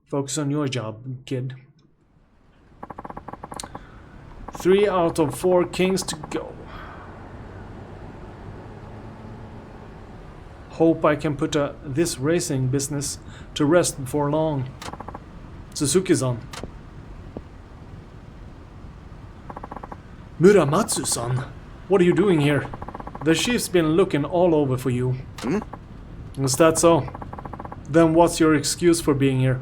Focus on your job, kid. 3 out of 4 kings to go. Hope I can put this racing business to rest before long. Suzuki-san. Muramatsu-san, what are you doing here? The chief's been looking all over for you. Is that so? Then what's your excuse for being here?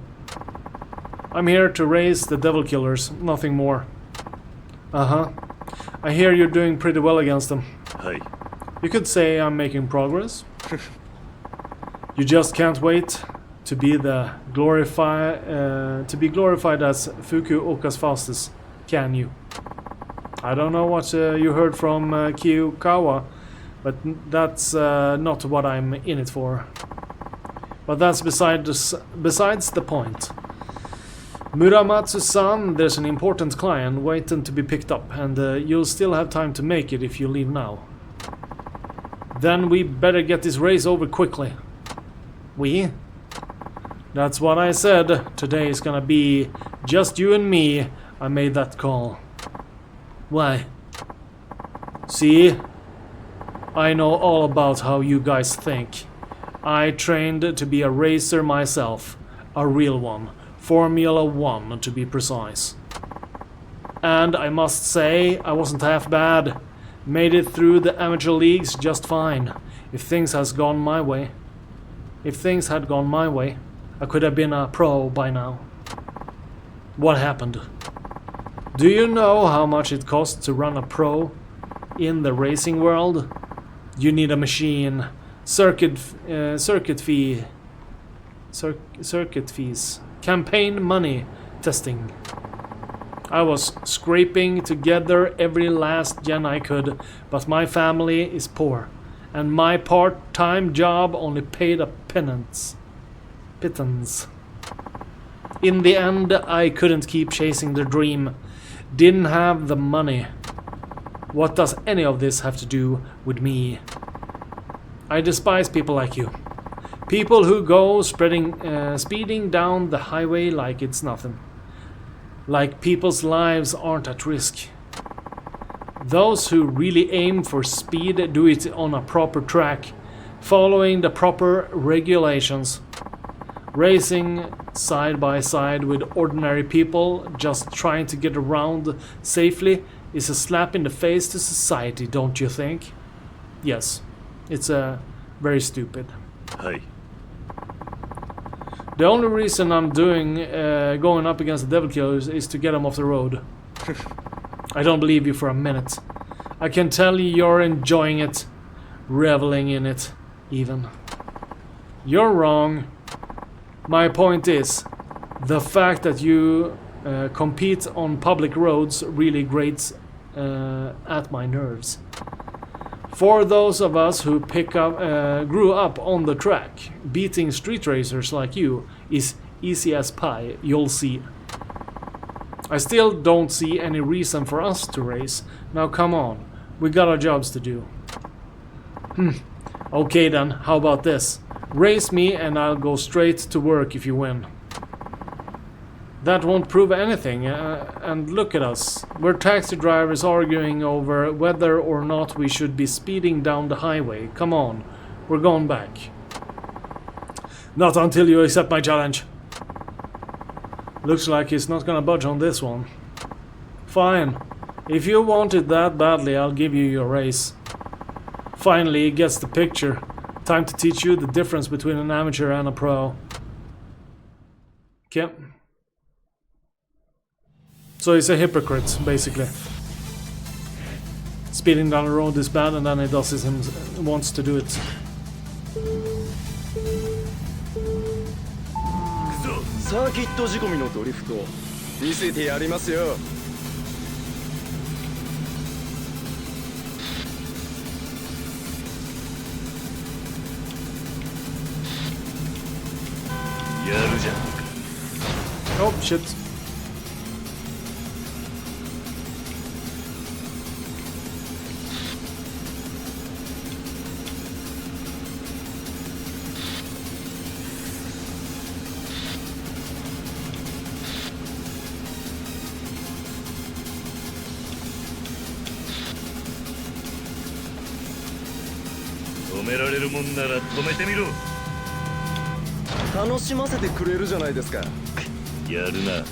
I'm here to raise the devil killers, nothing more. Uh-huh. I hear you're doing pretty well against them. Hey. You could say I'm making progress. You just can't wait to be glorified as Fukuoka's fastest, can you? I don't know what you heard from Kiyukawa, but that's not what I'm in it for. But that's besides the point. Muramatsu-san, there's an important client waiting to be picked up, and you'll still have time to make it if you leave now. Then we better get this race over quickly. We? That's what I said. Today is gonna be just you and me. I made that call. Why? See? I know all about how you guys think. I trained to be a racer myself. A real one. Formula 1 to be precise. And I must say, I wasn't half bad. Made it through the amateur leagues just fine. If things had gone my way, I could have been a pro by now. What happened? Do you know how much it costs to run a pro in the racing world? You need a machine, circuit fees, campaign money, testing. I was scraping together every last yen I could, but my family is poor, and my part-time job only paid a pittance. In the end, I couldn't keep chasing the dream. Didn't have the money. What does any of this have to do with me? I despise people like you. People who go speeding down the highway like it's nothing. Like people's lives aren't at risk. Those who really aim for speed do it on a proper track, following the proper regulations. Racing side by side with ordinary people just trying to get around safely is a slap in the face to society, don't you think? Yes, it's very stupid. Hey. The only reason I'm going up against the devil killers is to get them off the road. I don't believe you for a minute. I can tell you're enjoying it, reveling in it, even. You're wrong. My point is, the fact that you compete on public roads really grates at my nerves. For those of us who grew up on the track, beating street racers like you is easy as pie, you'll see. I still don't see any reason for us to race. Now come on, we got our jobs to do. Okay then, how about this? Race me and I'll go straight to work if you win. That won't prove anything, and look at us. We're taxi drivers arguing over whether or not we should be speeding down the highway. Come on, we're going back. Not until you accept my challenge. Looks like he's not gonna budge on this one. Fine. If you want it that badly, I'll give you your race. Finally, he gets the picture. Time to teach you the difference between an amateur and a pro. Okay. So he's a hypocrite, basically. Speeding down the road is bad, and then he does it wants to do it. サーキット仕込みのドリフト見せてやりますよ。やるじゃん。 Oh shit. められるもんなら止めてみろ。楽しませてくれるじゃないですか。やるな。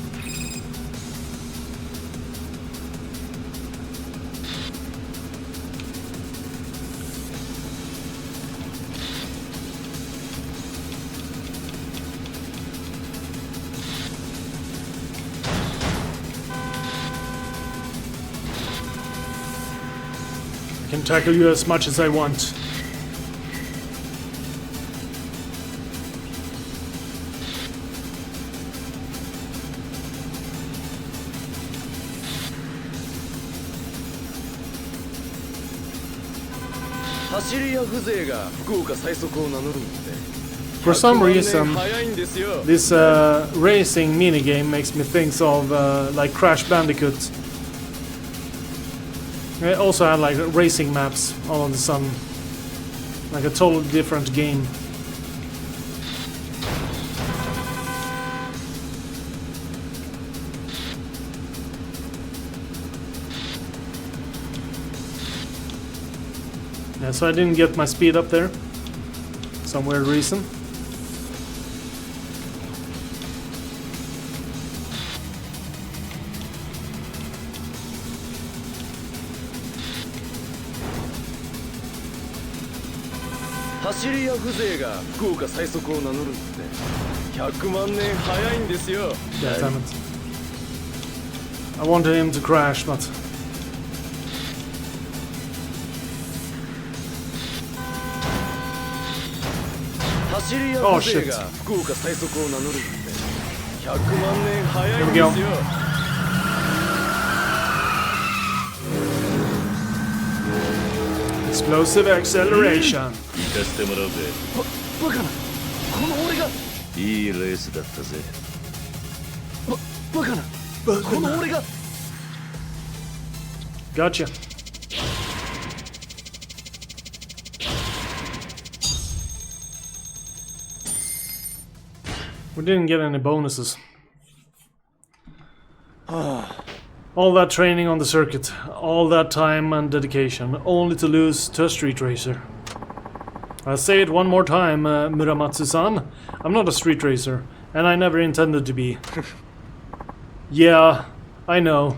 I can tackle you as much as I want. For some reason, this racing minigame makes me think of like Crash Bandicoot. They also had like racing maps all of a sudden, like a totally different game. Yeah, so I didn't get my speed up there. Some weird reason. Yeah, damn it. I wanted him to crash, but oh shit. Here we go. Explosive acceleration. 行かせてもらうぜ。バカな。この俺がいいレースだったぜ。バカな。この俺が Gotcha. We didn't get any bonuses. All that training on the circuit, all that time and dedication, only to lose to a street racer. I'll say it one more time, Muramatsu-san. I'm not a street racer, and I never intended to be. Yeah, I know.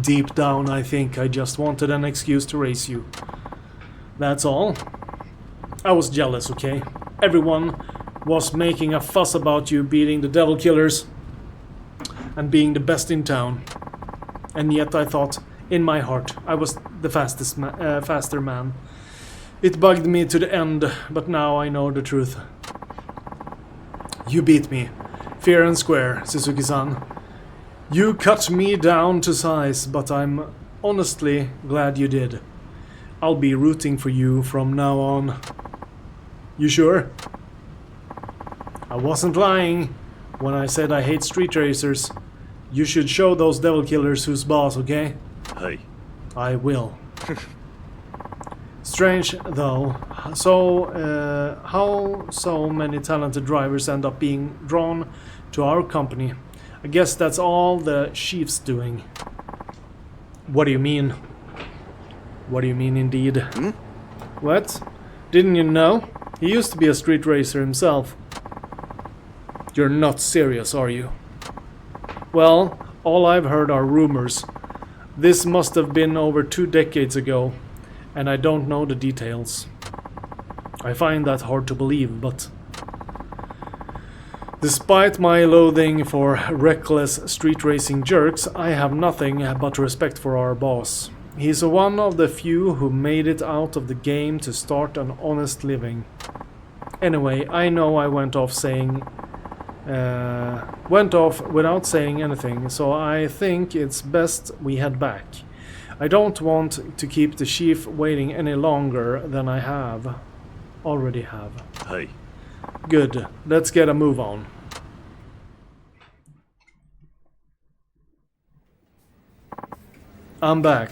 Deep down, I think I just wanted an excuse to race you. That's all. I was jealous, okay? Everyone was making a fuss about you beating the devil killers and being the best in town. And yet I thought, in my heart, I was the faster man. It bugged me to the end, but now I know the truth. You beat me, fair and square, Suzuki-san. You cut me down to size, but I'm honestly glad you did. I'll be rooting for you from now on. You sure? I wasn't lying when I said I hate street racers. You should show those devil killers who's boss, okay? Hey. I will. Strange though, so how so many talented drivers end up being drawn to our company? I guess that's all the chief's doing. What do you mean? What do you mean indeed? Hmm? What? Didn't you know? He used to be a street racer himself. You're not serious, are you? Well, all I've heard are rumors. This must have been over 2 decades ago, and I don't know the details. I find that hard to believe, but despite my loathing for reckless street racing jerks, I have nothing but respect for our boss. He's one of the few who made it out of the game to start an honest living. Anyway, I know I went off without saying anything, so I think it's best we head back. I don't want to keep the chief waiting any longer than I already have. Hey. Good, let's get a move on. I'm back.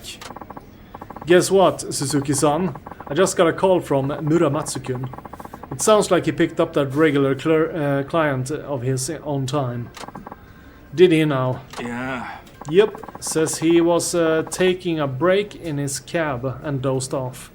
Guess what, Suzuki-san? I just got a call from Muramatsu-kun. It sounds like he picked up that regular client of his on time. Did he now? Yeah. Yep, says he was taking a break in his cab and dozed off.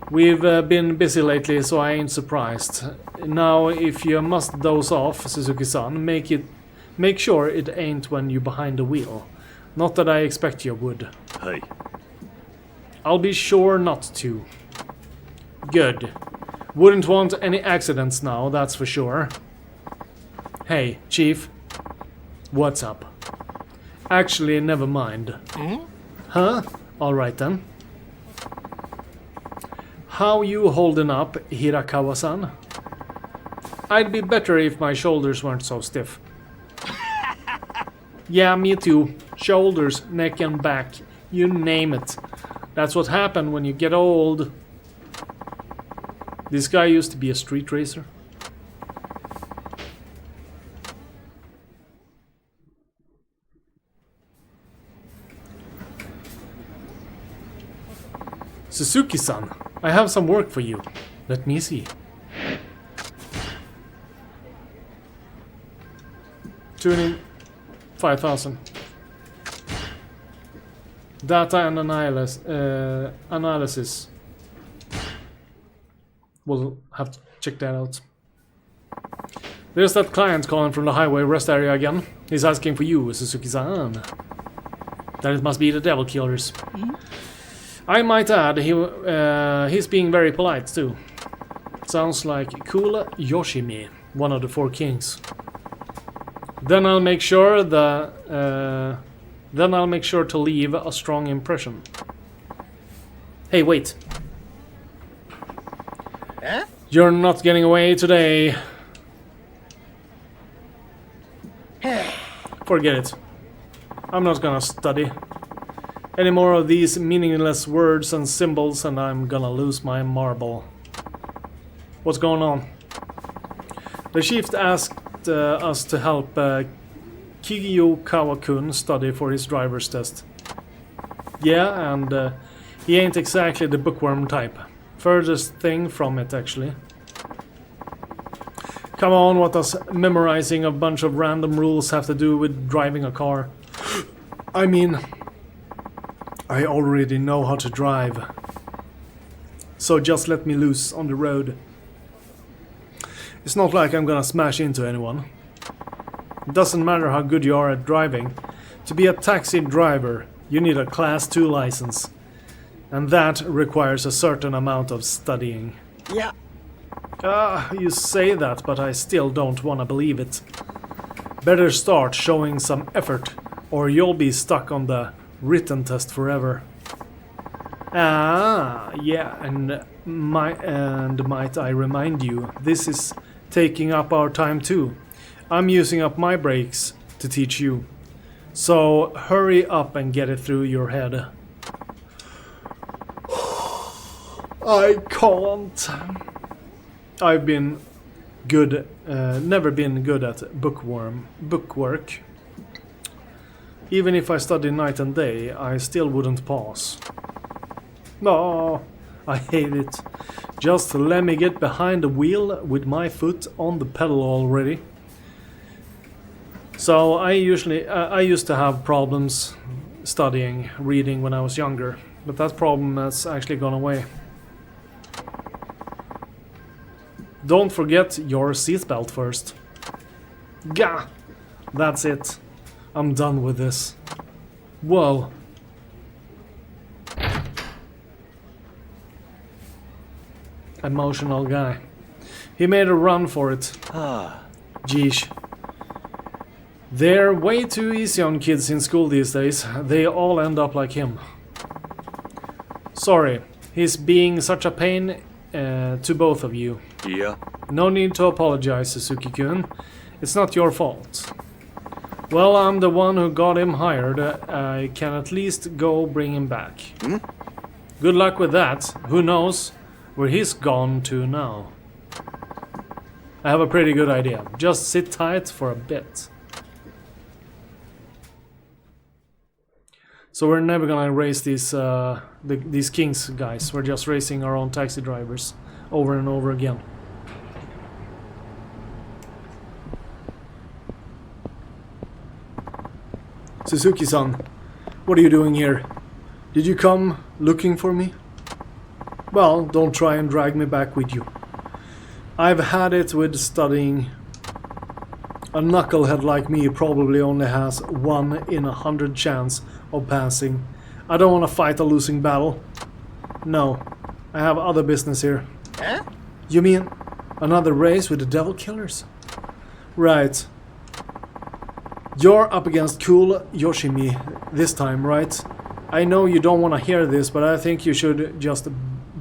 We've been busy lately, so I ain't surprised. Now, if you must doze off, Suzuki-san, make sure it ain't when you're behind the wheel. Not that I expect you would. Hey. I'll be sure not to. Good. Wouldn't want any accidents now, that's for sure. Hey, Chief. What's up? Actually, never mind. Huh? Alright then. How you holding up, Hirakawa-san? I'd be better if my shoulders weren't so stiff. Yeah, me too. Shoulders, neck and back. You name it. That's what happened when you get old. This guy used to be a street racer. Suzuki-san, I have some work for you. Let me see. Tuning 5,000. Data and analysis. We'll have to check that out. There's that client calling from the highway rest area again. He's asking for you, Suzuki-san. Then it must be the devil killers. I might add, he's being very polite too. Sounds like cool Yoshimi, one of the 4 kings. Then I'll make sure to leave a strong impression. Hey, wait. You're not getting away today. Forget it. I'm not gonna study any more of these meaningless words and symbols, and I'm gonna lose my marble. What's going on? The chief asked us to help Kiyokawa-kun study for his driver's test. Yeah, and he ain't exactly the bookworm type. Furthest thing from it, actually. Come on, what does memorizing a bunch of random rules have to do with driving a car? I mean, I already know how to drive. So just let me loose on the road. It's not like I'm gonna smash into anyone. It doesn't matter how good you are at driving. To be a taxi driver, you need a Class 2 license. And that requires a certain amount of studying. Yeah. You say that, but I still don't wanna believe it. Better start showing some effort, or you'll be stuck on the written test forever. Yeah, and might I remind you, this is taking up our time too. I'm using up my breaks to teach you. So hurry up and get it through your head. I can't. I've been good, never been good at bookwork. Even if I study night and day, I still wouldn't pass. No, I hate it. Just let me get behind the wheel with my foot on the pedal already. So I used to have problems studying, reading when I was younger, but that problem has actually gone away. Don't forget your seatbelt first. Gah! That's it. I'm done with this. Whoa. Emotional guy. He made a run for it. Geesh. They're way too easy on kids in school these days. They all end up like him. Sorry, he's being such a pain to both of you. Yeah. No need to apologize, Suzuki-kun. It's not your fault. Well, I'm the one who got him hired. I can at least go bring him back. Good luck with that. Who knows where he's gone to now? I have a pretty good idea. Just sit tight for a bit. So we're never gonna race these kings guys. We're just racing our own taxi drivers over and over again. Suzuki-san, what are you doing here? Did you come looking for me? Well, don't try and drag me back with you. I've had it with studying. A knucklehead like me probably only has 1 in 100 chance of passing. I don't want to fight a losing battle. No, I have other business here. Eh? You mean another race with the devil killers? Right. You're up against cool Yoshimi this time, right? I know you don't want to hear this, but I think you should just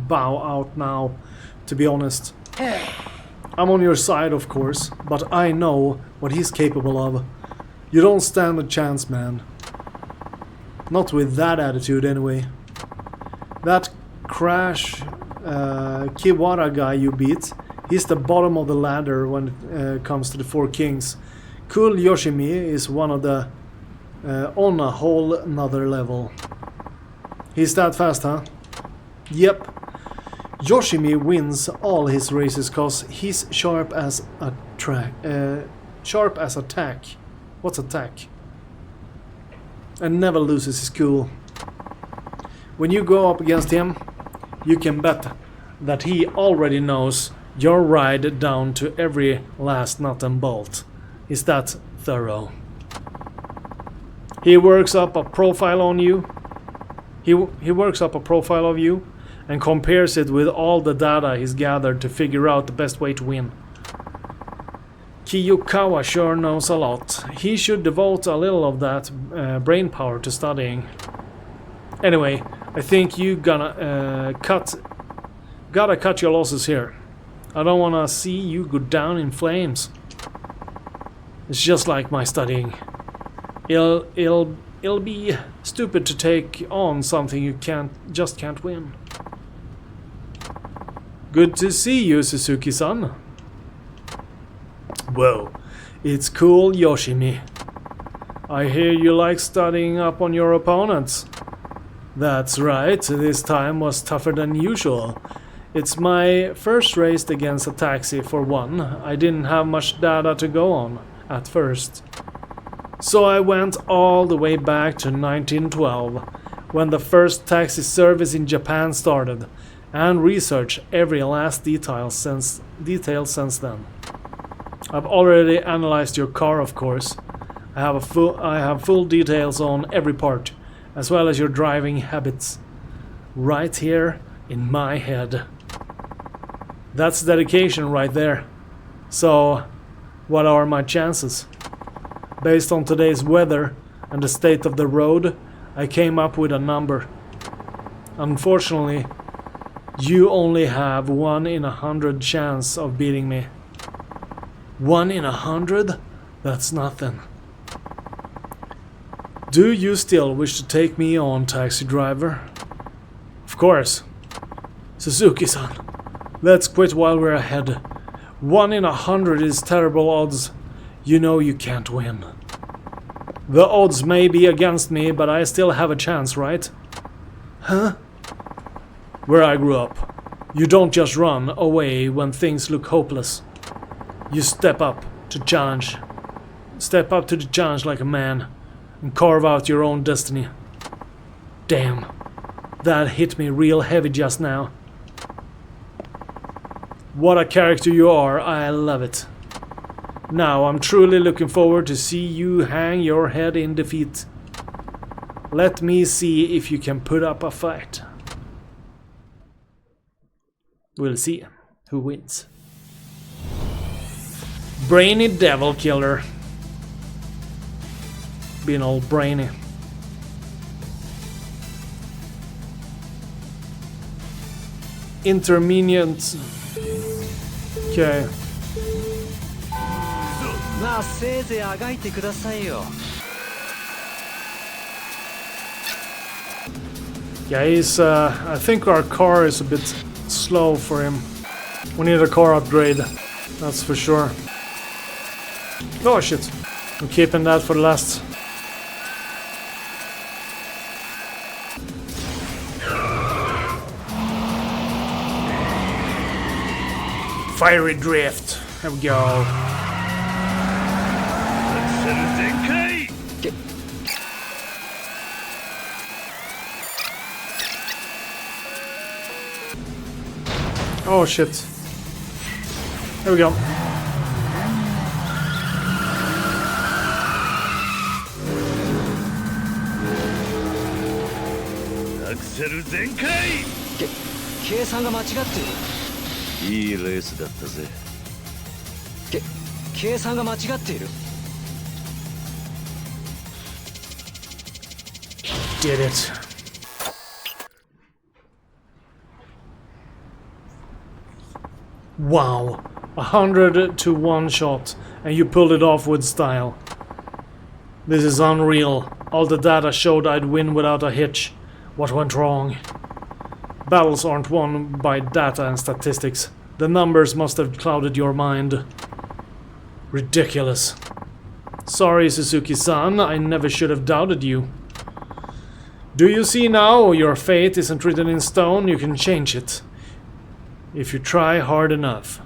bow out now, to be honest. I'm on your side, of course, but I know what he's capable of. You don't stand a chance, man. Not with that attitude, anyway. That Crash Kiwara guy you beat, he's the bottom of the ladder when it comes to the Four Kings. Cool Yoshimi is one of the on a whole nother level. He's that fast, huh? Yep. Yoshimi wins all his races cause he's sharp as a sharp as attack. What's attack? And never loses his cool. When you go up against him, you can bet that he already knows your ride down to every last nut and bolt. He's that thorough. He works up a profile on you. He works up a profile of you and compares it with all the data he's gathered to figure out the best way to win. Kiyukawa sure knows a lot. He should devote a little of that brain power to studying. Anyway, I think you gotta cut your losses here. I don't wanna see you go down in flames. It's just like my studying. It'll be stupid to take on something you just can't win. Good to see you, Suzuki-san. Whoa, it's cool, Yoshimi. I hear you like studying up on your opponents. That's right, this time was tougher than usual. It's my first race against a taxi for one. I didn't have much data to go on at first. So I went all the way back to 1912, when the first taxi service in Japan started, and researched every last detail since then. I've already analyzed your car, of course. I have full details on every part, as well as your driving habits, right here in my head. That's dedication right there. So, what are my chances? Based on today's weather and the state of the road, I came up with a number. Unfortunately, you only have 1 in 100 chance of beating me. 1 in 100? That's nothing. Do you still wish to take me on, taxi driver? Of course. Suzuki-san, let's quit while we're ahead. 1 in 100 is terrible odds. You know you can't win. The odds may be against me, but I still have a chance, right? Huh? Where I grew up, you don't just run away when things look hopeless. You step up to challenge. Step up to the challenge like a man and carve out your own destiny. Damn, that hit me real heavy just now. What a character you are, I love it. Now I'm truly looking forward to see you hang your head in defeat. Let me see if you can put up a fight. We'll see who wins. Brainy devil killer. Being all brainy. Intermediate. Okay. まあせいぜいあがいてくださいよ。 Yeah, he's I think our car is a bit slow for him. We need a car upgrade, that's for sure. Oh shit, I'm keeping that for the last. Fiery drift, there we go. Oh shit. There we go. Axel 全開。計算が間違っている。いいレースだったぜ。計算が間違っている。Did it. Wow. 100 to 1 shot, and you pulled it off with style. This is unreal. All the data showed I'd win without a hitch. What went wrong? Battles aren't won by data and statistics. The numbers must have clouded your mind. Ridiculous. Sorry, Suzuki-san, I never should have doubted you. Do you see now? Your fate isn't written in stone, you can change it. If you try hard enough.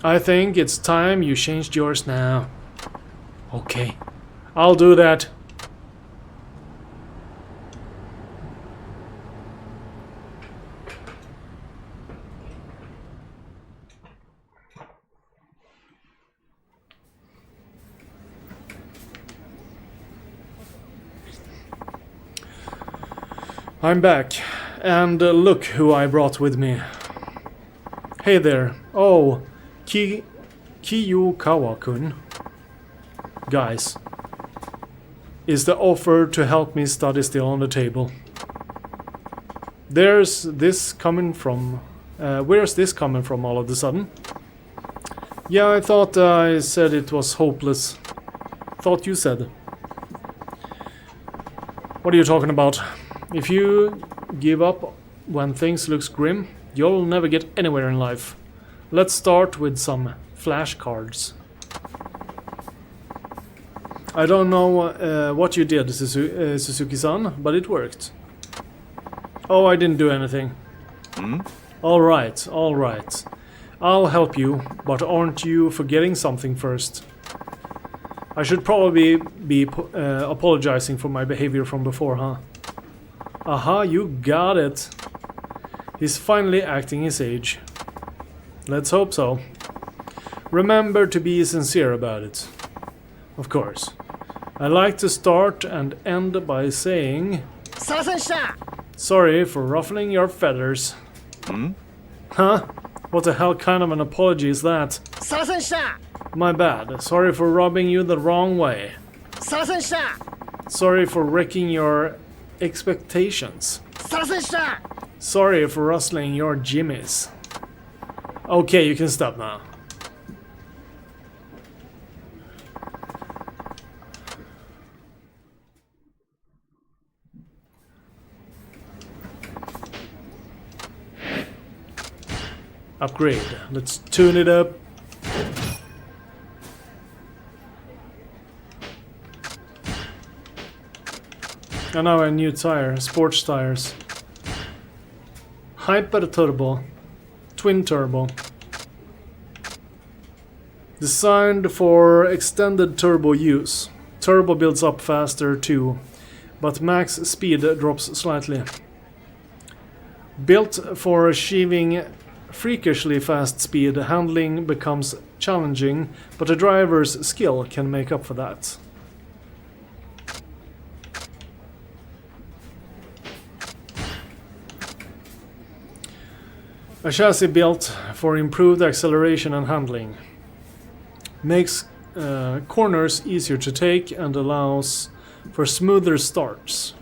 I think it's time you changed yours now. Okay, I'll do that. I'm back, and look who I brought with me. Hey there. Oh, Kiyukawa-kun. Guys, is the offer to help me study still on the table? Where's this coming from all of a sudden? Yeah, I thought I said it was hopeless. Thought you said. What are you talking about? If you give up when things looks grim, you'll never get anywhere in life. Let's start with some flashcards. I don't know what you did, Suzuki-san, but it worked. Oh, I didn't do anything. Alright, alright. I'll help you, but aren't you forgetting something first? I should probably be apologizing for my behavior from before, huh? Aha, you got it. He's finally acting his age. Let's hope so. Remember to be sincere about it. Of course. I like to start and end by saying... Sorry for ruffling your feathers. Huh? What the hell kind of an apology is that? My bad. Sorry for rubbing you the wrong way. Sorry for wrecking your expectations. Sorry for rustling your jimmies. Okay, you can stop now. Upgrade. Let's tune it up. And now a new tire, sports tires. Hyper Turbo, Twin Turbo. Designed for extended turbo use. Turbo builds up faster too, but max speed drops slightly. Built for achieving freakishly fast speed, handling becomes challenging, but a driver's skill can make up for that. A chassis built for improved acceleration and handling. Makes corners easier to take and allows for smoother starts.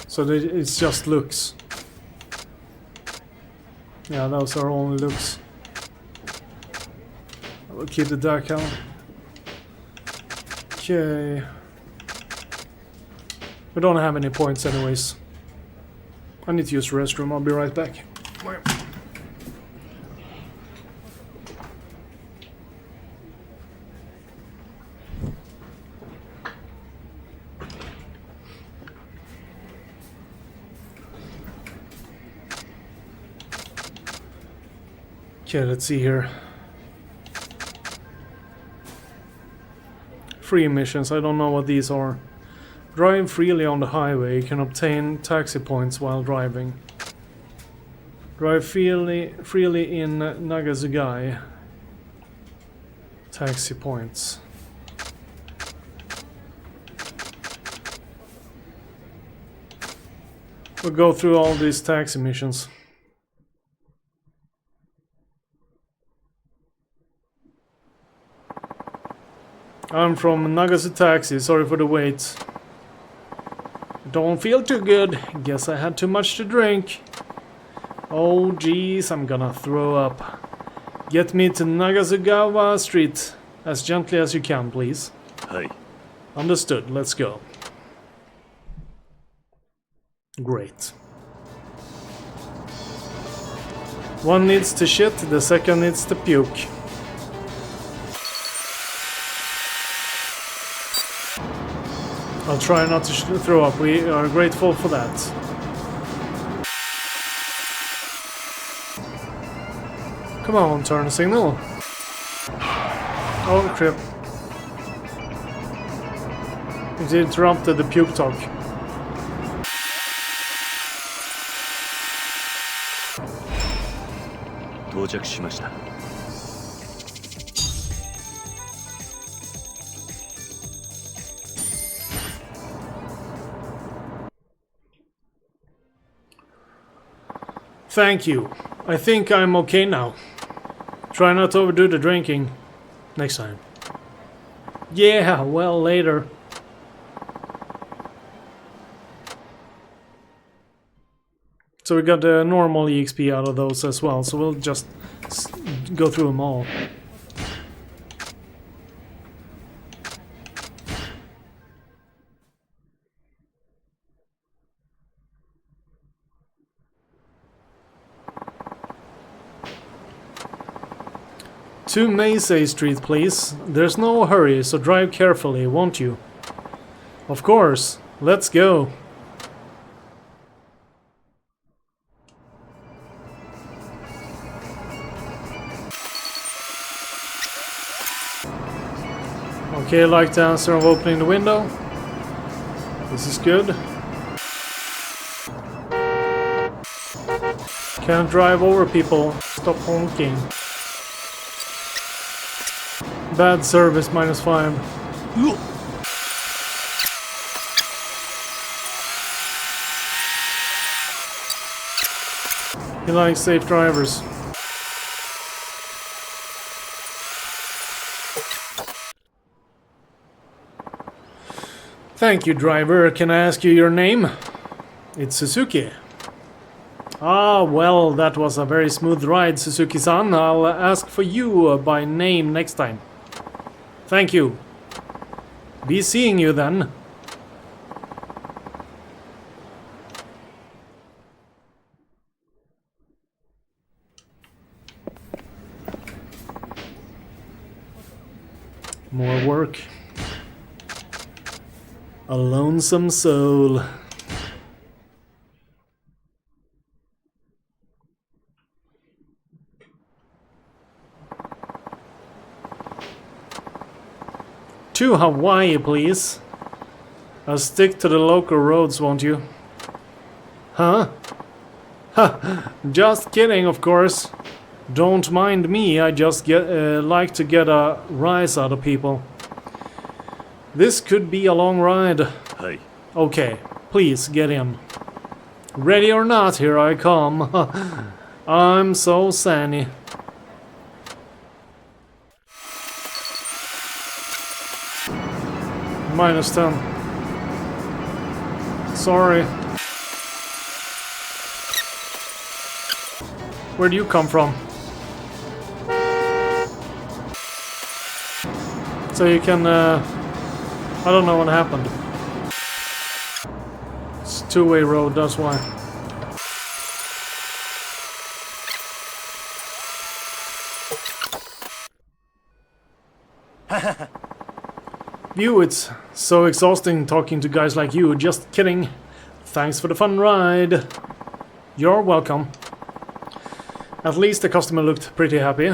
So it's just looks. Yeah, those are only looks. I will keep the dark out. Okay. We don't have any points anyways. I need to use the restroom, I'll be right back. Okay, let's see here. Free missions, I don't know what these are. Drive freely on the highway, you can obtain taxi points while driving. Drive freely in Nagazugai. Taxi points. We'll go through all these taxi missions. I'm from Nagasu Taxi, sorry for the wait. Don't feel too good, guess I had too much to drink. Oh jeez, I'm gonna throw up. Get me to Nagasugawa Street as gently as you can, please. Hi. Understood, let's go. Great. One needs to shit, the second needs to puke. I'll try not to throw up, we are grateful for that. Come on, turn signal. Oh crap. It interrupted the puke talk. Thank you. I think I'm okay now. Try not to overdo the drinking next time. Yeah, well, later. So we got the normal EXP out of those as well, so we'll just go through them all. To Meisei Street, please. There's no hurry, so drive carefully, won't you? Of course. Let's go. Okay, I like the answer of opening the window. This is good. Can't drive over people. Stop honking. Bad service, -5. He likes safe drivers. Thank you, driver. Can I ask you your name? It's Suzuki. Ah, well, that was a very smooth ride, Suzuki-san. I'll ask for you by name next time. Thank you. Be seeing you then. More work. A lonesome soul. To Hawaii, please. I'll stick to the local roads, won't you? Huh? Ha! Just kidding, of course. Don't mind me, I just like to get a rise out of people. This could be a long ride. Hi. Okay, please get in. Ready or not, here I come. I'm so sunny. -10. Sorry. Where do you come from? So you can, I don't know what happened. It's a two-way road, that's why. View, it's so exhausting talking to guys like you. Just kidding. Thanks for the fun ride. You're welcome. At least the customer looked pretty happy.